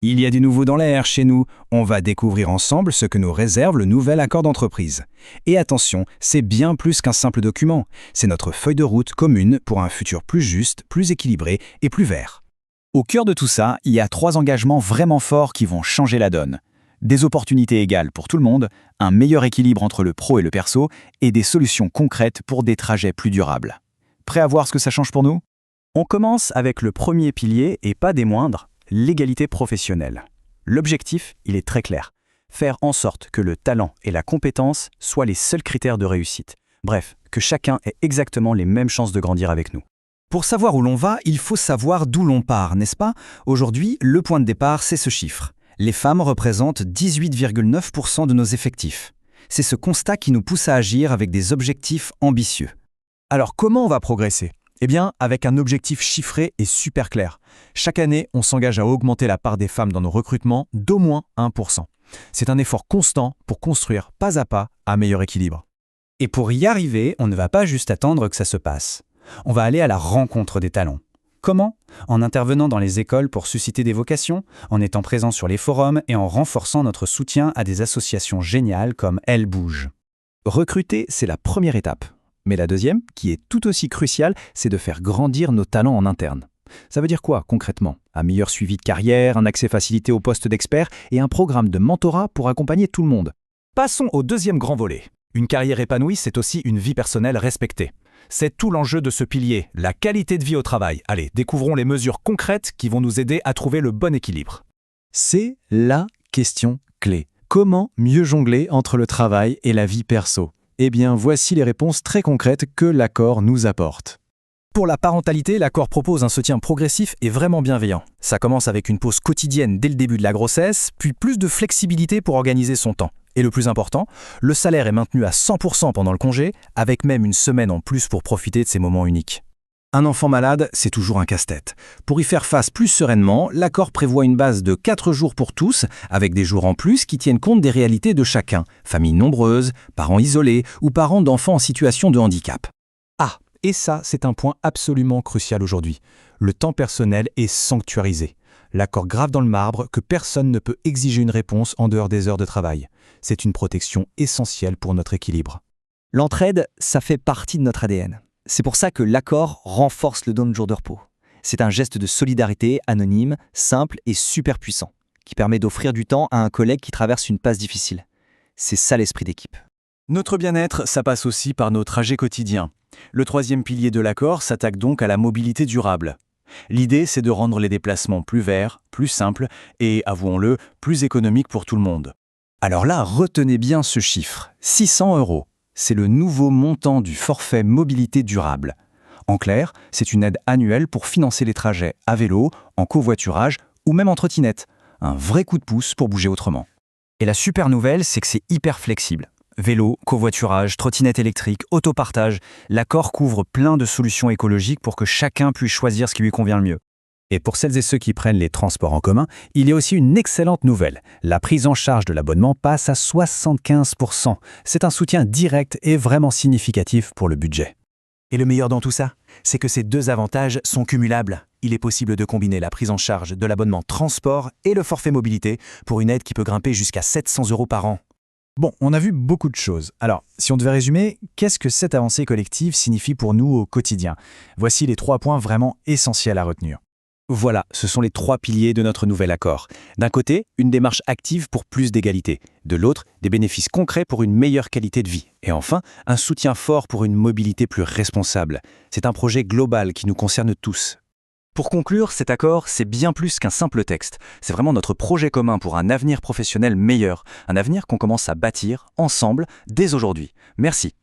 Il y a du nouveau dans l'air chez nous. On va découvrir ensemble ce que nous réserve le nouvel accord d'entreprise. Et attention, c'est bien plus qu'un simple document. C'est notre feuille de route commune pour un futur plus juste, plus équilibré et plus vert. Au cœur de tout ça, il y a 3 engagements vraiment forts qui vont changer la donne. Des opportunités égales pour tout le monde, un meilleur équilibre entre le pro et le perso, et des solutions concrètes pour des trajets plus durables. Prêt à voir ce que ça change pour nous ? On commence avec le premier pilier, et pas des moindres, l'égalité professionnelle. L'objectif, il est très clair. Faire en sorte que le talent et la compétence soient les seuls critères de réussite. Bref, que chacun ait exactement les mêmes chances de grandir avec nous. Pour savoir où l'on va, il faut savoir d'où l'on part, n'est-ce pas ? Aujourd'hui, le point de départ, c'est ce chiffre. Les femmes représentent 18,9% de nos effectifs. C'est ce constat qui nous pousse à agir avec des objectifs ambitieux. Alors comment on va progresser ? Eh bien, avec un objectif chiffré et super clair. Chaque année, on s'engage à augmenter la part des femmes dans nos recrutements d'au moins 1%. C'est un effort constant pour construire pas à pas un meilleur équilibre. Et pour y arriver, on ne va pas juste attendre que ça se passe. On va aller à la rencontre des talents. Comment ? En intervenant dans les écoles pour susciter des vocations, en étant présent sur les forums et en renforçant notre soutien à des associations géniales comme Elle Bouge. Recruter, c'est la première étape. Mais la deuxième, qui est tout aussi cruciale, c'est de faire grandir nos talents en interne. Ça veut dire quoi concrètement ? Un meilleur suivi de carrière, un accès facilité au poste d'expert et un programme de mentorat pour accompagner tout le monde. Passons au deuxième grand volet. Une carrière épanouie, c'est aussi une vie personnelle respectée. C'est tout l'enjeu de ce pilier, la qualité de vie au travail. Allez, découvrons les mesures concrètes qui vont nous aider à trouver le bon équilibre. C'est la question clé. Comment mieux jongler entre le travail et la vie perso ? Eh bien, voici les réponses très concrètes que l'accord nous apporte. Pour la parentalité, l'accord propose un soutien progressif et vraiment bienveillant. Ça commence avec une pause quotidienne dès le début de la grossesse, puis plus de flexibilité pour organiser son temps. Et le plus important, le salaire est maintenu à 100% pendant le congé, avec même une semaine en plus pour profiter de ces moments uniques. Un enfant malade, c'est toujours un casse-tête. Pour y faire face plus sereinement, l'accord prévoit une base de 4 jours pour tous, avec des jours en plus qui tiennent compte des réalités de chacun, familles nombreuses, parents isolés ou parents d'enfants en situation de handicap. Ah, et ça, c'est un point absolument crucial aujourd'hui. Le temps personnel est sanctuarisé. L'accord grave dans le marbre que personne ne peut exiger une réponse en dehors des heures de travail. C'est une protection essentielle pour notre équilibre. L'entraide, ça fait partie de notre ADN. C'est pour ça que l'accord renforce le don de jours de repos. C'est un geste de solidarité anonyme, simple et super puissant, qui permet d'offrir du temps à un collègue qui traverse une passe difficile. C'est ça l'esprit d'équipe. Notre bien-être, ça passe aussi par nos trajets quotidiens. Le troisième pilier de l'accord s'attaque donc à la mobilité durable. L'idée, c'est de rendre les déplacements plus verts, plus simples et, avouons-le, plus économiques pour tout le monde. Alors là, retenez bien ce chiffre, 600 €. C'est le nouveau montant du forfait mobilité durable. En clair, c'est une aide annuelle pour financer les trajets à vélo, en covoiturage ou même en trottinette. Un vrai coup de pouce pour bouger autrement. Et la super nouvelle, c'est que c'est hyper flexible. Vélo, covoiturage, trottinette électrique, autopartage, l'accord couvre plein de solutions écologiques pour que chacun puisse choisir ce qui lui convient le mieux. Et pour celles et ceux qui prennent les transports en commun, il y a aussi une excellente nouvelle. La prise en charge de l'abonnement passe à 75%. C'est un soutien direct et vraiment significatif pour le budget. Et le meilleur dans tout ça, c'est que ces deux avantages sont cumulables. Il est possible de combiner la prise en charge de l'abonnement transport et le forfait mobilité pour une aide qui peut grimper jusqu'à 700 € par an. Bon, on a vu beaucoup de choses. Alors, si on devait résumer, qu'est-ce que cette avancée collective signifie pour nous au quotidien ? Voici les 3 points vraiment essentiels à retenir. Voilà, ce sont les 3 piliers de notre nouvel accord. D'un côté, une démarche active pour plus d'égalité. De l'autre, des bénéfices concrets pour une meilleure qualité de vie. Et enfin, un soutien fort pour une mobilité plus responsable. C'est un projet global qui nous concerne tous. Pour conclure, cet accord, c'est bien plus qu'un simple texte. C'est vraiment notre projet commun pour un avenir professionnel meilleur. Un avenir qu'on commence à bâtir ensemble dès aujourd'hui. Merci.